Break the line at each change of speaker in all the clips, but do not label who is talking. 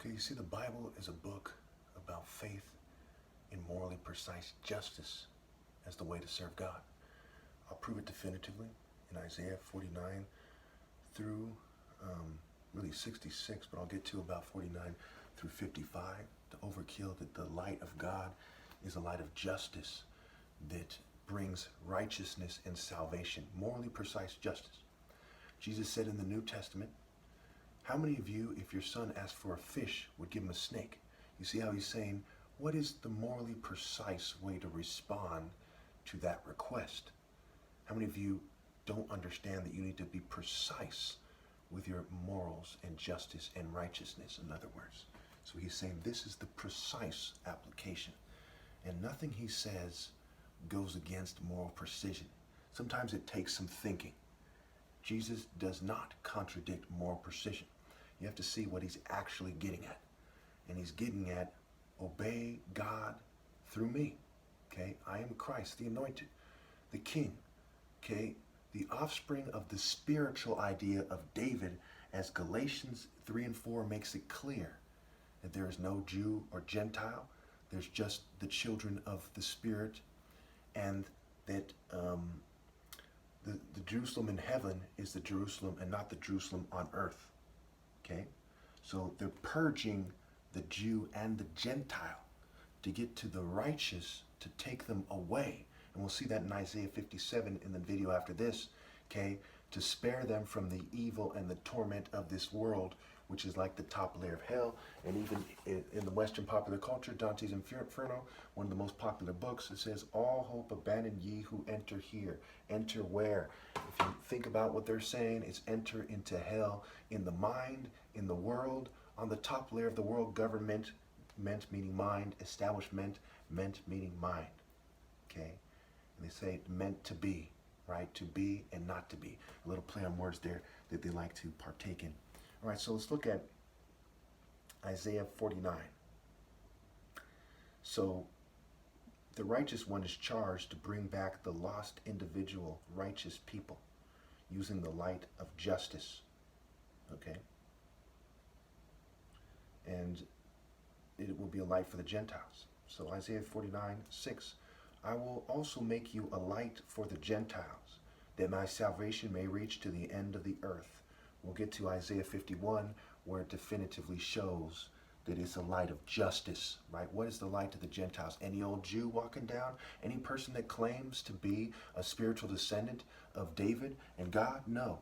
Okay, you see, the Bible is a book about faith in morally precise justice as the way to serve God. I'll prove it definitively in Isaiah 49 through really 66, but I'll get to about 49 through 55 to overkill that the light of God is a light of justice that brings righteousness and salvation, morally precise justice. Jesus said in the New Testament, how many of you, if your son asked for a fish, would give him a snake? You see how he's saying, what is the morally precise way to respond to that request? How many of you don't understand that you need to be precise with your morals and justice and righteousness, in other words? So he's saying this is the precise application. And nothing he says goes against moral precision. Sometimes it takes some thinking. Jesus does not contradict moral precision. You have to see what he's actually getting at. And he's getting at, obey God through me. Okay, I am Christ, the anointed, the king. Okay, the offspring of the spiritual idea of David, as Galatians 3 and 4 makes it clear that there is no Jew or Gentile. There's just the children of the Spirit, and that the Jerusalem in heaven is the Jerusalem and not the Jerusalem on earth. Okay, so they're purging the Jew and the Gentile to get to the righteous, to take them away. And we'll see that in Isaiah 57 in the video after this, okay, to spare them from the evil and the torment of this world, which is like the top layer of hell. And even in the Western popular culture, Dante's Inferno, one of the most popular books, it says, all hope abandon ye who enter here. Enter where? If you think about what they're saying, it's enter into hell, in the mind, in the world, on the top layer of the world, government, meant meaning mind, establishment, meant meaning mind. Okay? And they say meant to be, right? To be and not to be. A little play on words there that they like to partake in. All right, so let's look at Isaiah 49. So the righteous one is charged to bring back the lost individual righteous people using the light of justice. Okay? And it will be a light for the Gentiles. So Isaiah 49:6, I will also make you a light for the Gentiles, that my salvation may reach to the end of the earth. We'll get to Isaiah 51, where it definitively shows that it's a light of justice, right? What is the light to the Gentiles? Any old Jew walking down? Any person that claims to be a spiritual descendant of David and God? No.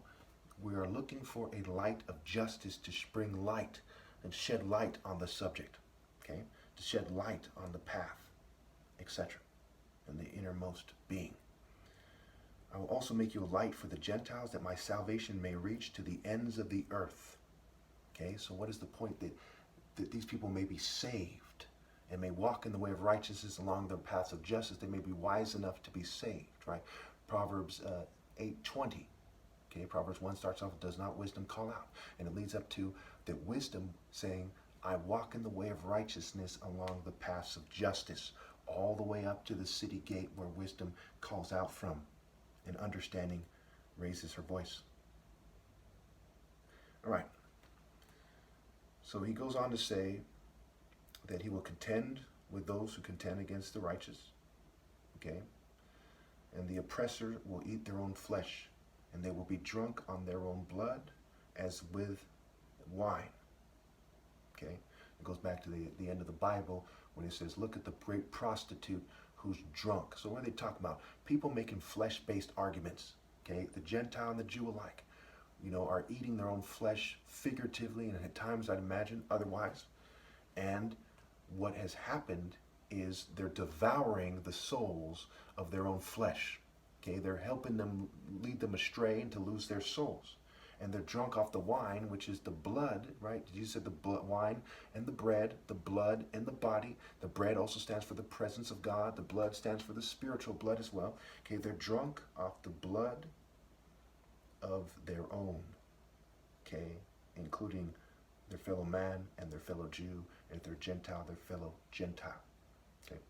We are looking for a light of justice to spring light and shed light on the subject, okay? To shed light on the path, etc., and the innermost being. I will also make you a light for the Gentiles, that my salvation may reach to the ends of the earth. Okay, so what is the point? That these people may be saved and may walk in the way of righteousness along the paths of justice. They may be wise enough to be saved, right? Proverbs 8:20. Okay, Proverbs 1 starts off, does not wisdom call out? And it leads up to that wisdom saying, I walk in the way of righteousness along the paths of justice, all the way up to the city gate where wisdom calls out from. And understanding raises her voice. All right. So he goes on to say that he will contend with those who contend against the righteous. Okay? And the oppressor will eat their own flesh, and they will be drunk on their own blood as with wine. Okay? It goes back to the end of the Bible when it says, look at the great prostitute who's drunk. So what are they talking about? People making flesh-based arguments. Okay, the Gentile and the Jew alike, are eating their own flesh figuratively, and at times I'd imagine otherwise. And what has happened is they're devouring the souls of their own flesh. Okay, they're helping them, lead them astray and to lose their souls. And they're drunk off the wine, which is the blood, right? Jesus said the blood, wine and the bread, the blood and the body. The bread also stands for the presence of God. The blood stands for the spiritual blood as well. Okay, they're drunk off the blood of their own, okay, including their fellow man and their fellow Jew, and if they're Gentile, their fellow Gentile, okay.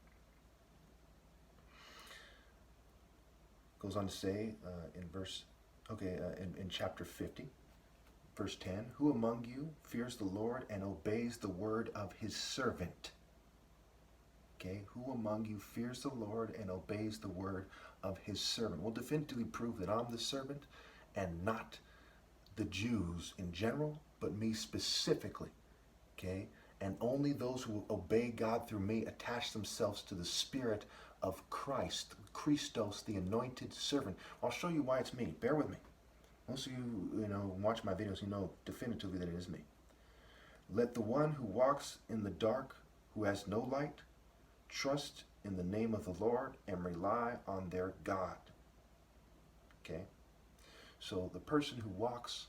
Goes on to say in chapter 50, Verse 10, who among you fears the Lord and obeys the word of his servant? Okay, who among you fears the Lord and obeys the word of his servant? Will definitively prove that I'm the servant and not the Jews in general, but me specifically. Okay, and only those who obey God through me attach themselves to the Spirit of Christ, Christos, the anointed servant. I'll show you why it's me. Bear with me. Most of you, watch my videos, you know definitively that it is me. Let the one who walks in the dark, who has no light, trust in the name of the Lord and rely on their God. Okay? So the person who walks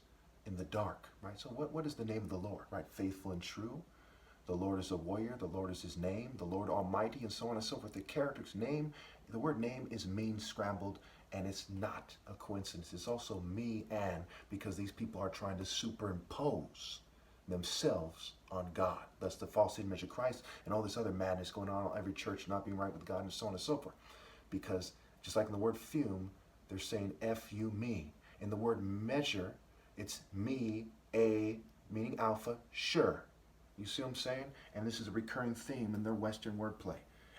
in the dark, right? So what is the name of the Lord, right? Faithful and true. The Lord is a warrior. The Lord is his name. The Lord Almighty, and so on and so forth. The character's name, the word name is mean scrambled, and it's not a coincidence. It's also me and, because these people are trying to superimpose themselves on God. Thus the false image of Christ and all this other madness going on in every church not being right with God and so on and so forth. Because just like in the word fume, they're saying F-U, me. In the word measure, it's me, a, meaning alpha, sure. You see what I'm saying? And this is a recurring theme in their Western wordplay.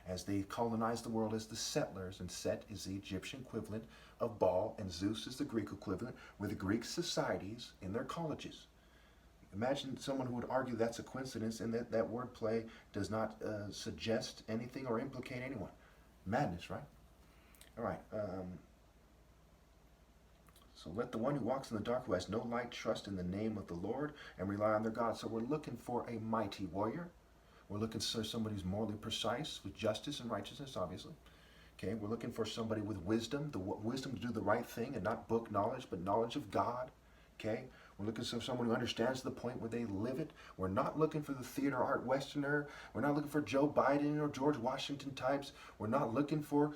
As they colonize the world as the settlers, and Set is the Egyptian equivalent of Baal, and Zeus is the Greek equivalent, with the Greek societies in their colleges. Imagine someone who would argue that's a coincidence and that wordplay does not suggest anything or implicate anyone. Madness, right? All right. So let the one who walks in the dark, who has no light, trust in the name of the Lord and rely on their God. So we're looking for a mighty warrior. We're looking for somebody who's morally precise with justice and righteousness, obviously. Okay, we're looking for somebody with wisdom, the wisdom to do the right thing and not book knowledge, but knowledge of God. Okay, we're looking for someone who understands the point where they live it. We're not looking for the theater art Westerner. We're not looking for Joe Biden or George Washington types. We're not looking for,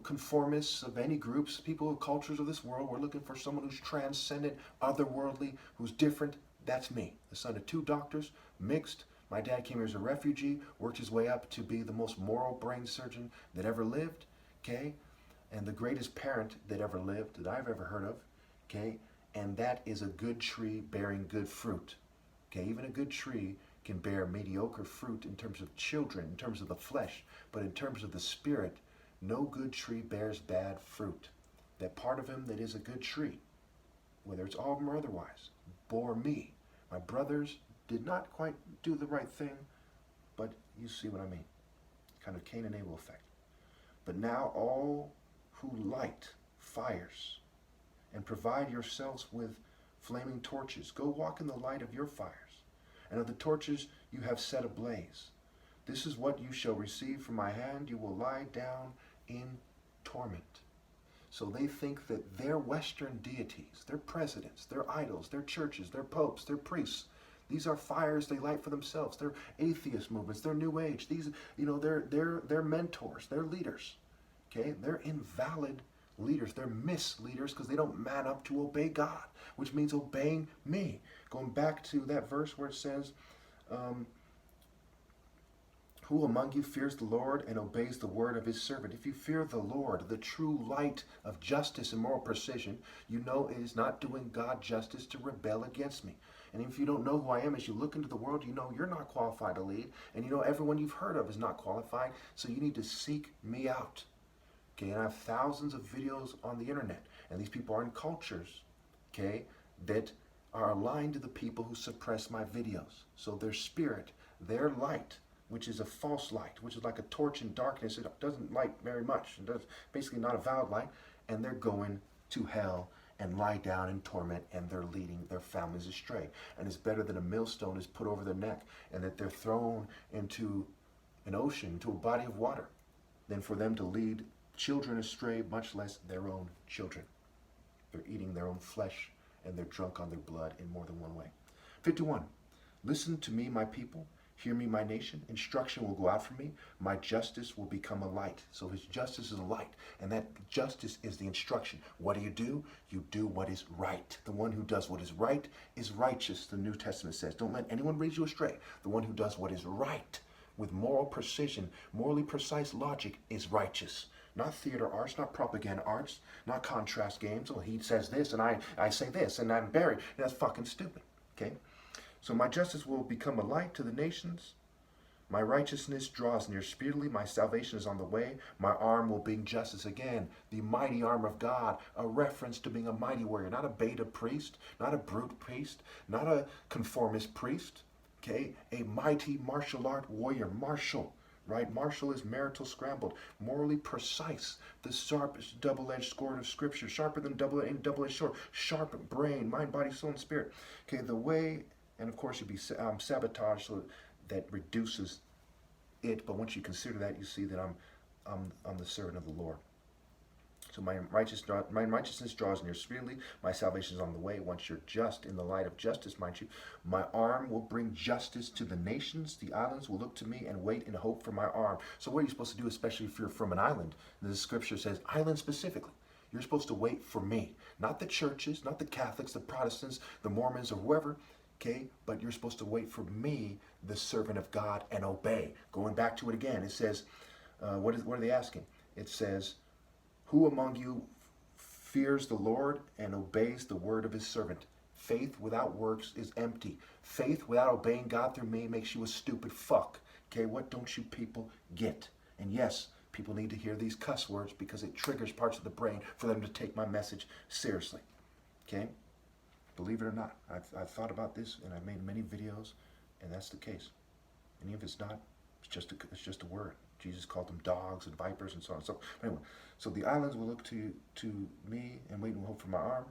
conformists of any groups, people of cultures of this world. We're looking for someone who's transcendent, otherworldly, who's different. That's me, the son of two doctors, mixed. My dad came here as a refugee, worked his way up to be the most moral brain surgeon that ever lived, okay? And the greatest parent that ever lived, that I've ever heard of, okay? And that is a good tree bearing good fruit, okay? Even a good tree can bear mediocre fruit in terms of children, in terms of the flesh, but in terms of the spirit, no good tree bears bad fruit. That part of him that is a good tree, whether it's Auburn or otherwise, bore me. My brothers did not quite do the right thing, but you see what I mean. Kind of Cain and Abel effect. But now all who light fires and provide yourselves with flaming torches, go walk in the light of your fires, and of the torches you have set ablaze. This is what you shall receive from my hand. You will lie down in torment. So they think that their Western deities, their presidents, their idols, their churches, their popes, their priests, these are fires they light for themselves. They're atheist movements. They're New Age. These, they're mentors. They're leaders. Okay, they're invalid leaders. They're misleaders because they don't man up to obey God, which means obeying me. Going back to that verse where it says, who among you fears the Lord and obeys the word of his servant? If you fear the Lord, the true light of justice and moral precision, you know it is not doing God justice to rebel against me. And if you don't know who I am, as you look into the world, you know you're not qualified to lead. And you know everyone you've heard of is not qualified. So you need to seek me out. Okay, and I have thousands of videos on the internet. And these people are in cultures, okay, that are aligned to the people who suppress my videos. So their spirit, their light, which is a false light, which is like a torch in darkness. It doesn't light very much. It's basically not a valid light. And they're going to hell and lie down in torment, and they're leading their families astray. And it's better that a millstone is put over their neck and that they're thrown into an ocean, into a body of water, than for them to lead children astray, much less their own children. They're eating their own flesh, and they're drunk on their blood in more than one way. 51. Listen to me, my people. Hear me, my nation. Instruction will go out from me. My justice will become a light. So his justice is a light. And that justice is the instruction. What do? You do what is right. The one who does what is right is righteous, the New Testament says. Don't let anyone lead you astray. The one who does what is right with moral precision, morally precise logic is righteous. not theater arts, not propaganda arts, not contrast games. Oh, he says this and I say this and I'm buried. That's fucking stupid. Okay? So my justice will become a light to the nations. My righteousness draws near speedily. My salvation is on the way. My arm will bring justice. Again, the mighty arm of God, a reference to being a mighty warrior, not a beta priest, not a brute priest, not a conformist priest. Okay, a mighty martial art warrior, martial, right? Martial is marital scrambled, morally precise, the sharpest double-edged sword of Scripture, sharper than double-edged sword, sharp brain, mind, body, soul, and spirit. Okay, the way, and of course, you'd be sabotaged, so that reduces it. But once you consider that, you see that I'm the servant of the Lord. So my righteousness draws near speedily. My salvation is on the way. Once you're just in the light of justice, mind you, my arm will bring justice to the nations. The islands will look to me and wait in hope for my arm. So what are you supposed to do, especially if you're from an island? The scripture says island specifically. You're supposed to wait for me, not the churches, not the Catholics, the Protestants, the Mormons, or whoever. Okay, but you're supposed to wait for me, the servant of God, and obey. Going back to it again, it says, what are they asking? It says, who among you fears the Lord and obeys the word of his servant? Faith without works is empty. Faith without obeying God through me makes you a stupid fuck. Okay, what don't you people get? And yes, people need to hear these cuss words because it triggers parts of the brain for them to take my message seriously. Okay? Believe it or not, I've thought about this and I've made many videos, and that's the case. And if it's not, it's just a word. Jesus called them dogs and vipers and so on. So anyway, so the islands will look to me and wait and hope for my arm.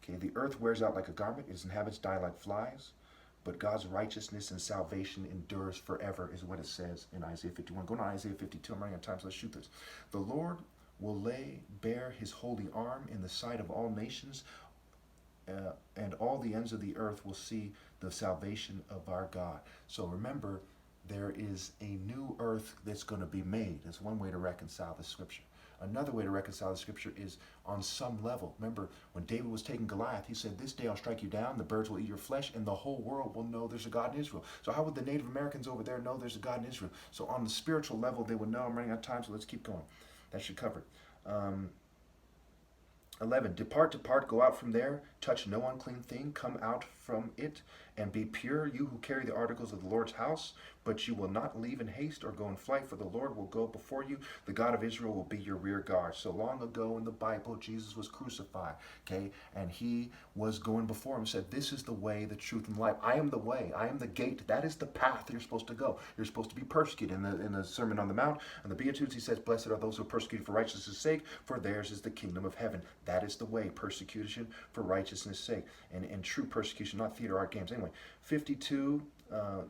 Okay, the earth wears out like a garment; its inhabitants die like flies. But God's righteousness and salvation endures forever, is what it says in Isaiah 51. Go to Isaiah 52. I'm running out of time, so let's shoot this. The Lord will lay bare his holy arm in the sight of all nations. And all the ends of the earth will see the salvation of our God. So remember, there is a new earth that's going to be made. That's one way to reconcile the scripture. Another way to reconcile the scripture is on some level. Remember, when David was taking Goliath, he said, this day I'll strike you down, the birds will eat your flesh, and the whole world will know there's a God in Israel. So how would the Native Americans over there know there's a God in Israel? So on the spiritual level, they would know. I'm running out of time, so let's keep going. That should cover it. 11, depart, go out from there, touch no unclean thing, come out from it, and be pure, you who carry the articles of the Lord's house, but you will not leave in haste or go in flight, for the Lord will go before you. The God of Israel will be your rear guard. So long ago in the Bible, Jesus was crucified, okay, and he was going before him and said, this is the way, the truth, and the life. I am the way, I am the gate. That is the path you're supposed to go. You're supposed to be persecuted. In the Sermon on the Mount, and the Beatitudes, he says, blessed are those who are persecuted for righteousness' sake, for theirs is the kingdom of heaven. That is the way, persecution for righteousness' sake, and true persecution, not theater art games. Anyway, 52,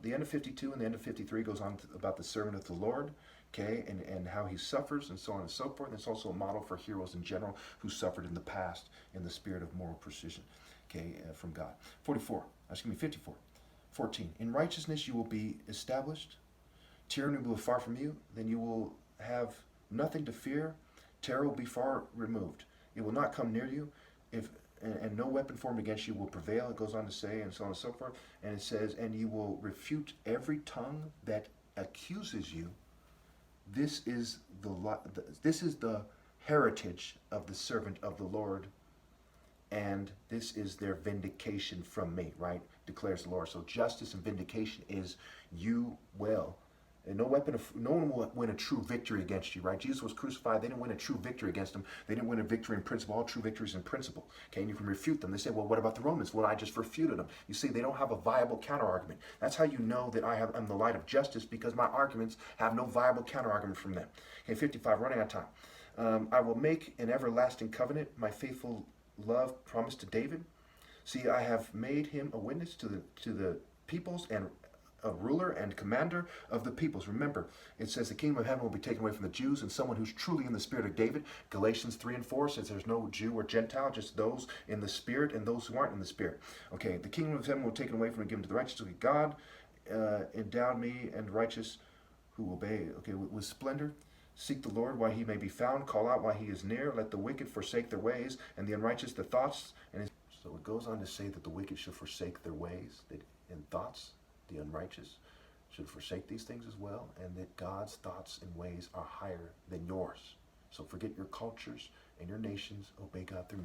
the end of 52 and the end of 53 goes on about the servant of the Lord, okay, and how he suffers and so on and so forth. And it's also a model for heroes in general who suffered in the past in the spirit of moral precision, okay, from God. 54, 14. In righteousness you will be established. Tyranny will be far from you. Then you will have nothing to fear. Terror will be far removed. It will not come near you. And no weapon formed against you will prevail, it goes on to say, and so on and so forth. And it says, and you will refute every tongue that accuses you. This is the heritage of the servant of the Lord, and this is their vindication from me, right? Declares the Lord. So justice and vindication is you will. And no one will win a true victory against you, right? Jesus was crucified. They didn't win a true victory against him. They didn't win a victory in principle. All true victories in principle. Okay, and you can refute them. They say, well, what about the Romans? Well, I just refuted them. You see, they don't have a viable counter-argument. That's how you know that I'm the light of justice, because my arguments have no viable counter-argument from them. Okay, 55, running out of time. I will make an everlasting covenant, my faithful love promised to David. See, I have made him a witness to the peoples and a ruler and commander of the peoples. Remember, it says the kingdom of heaven will be taken away from the Jews, and someone who's truly in the spirit of David. Galatians 3 and 4 says there's no Jew or Gentile, just those in the spirit and those who aren't in the spirit. Okay, the kingdom of heaven will be taken away from and given to the righteous. Okay, God endowed me and righteous who obey. Okay, with splendor. Seek the Lord while he may be found. Call out while he is near. Let the wicked forsake their ways, and the unrighteous their thoughts. So it goes on to say that the wicked should forsake their ways and thoughts. The unrighteous should forsake these things as well, and that God's thoughts and ways are higher than yours. So forget your cultures and your nations. Obey God through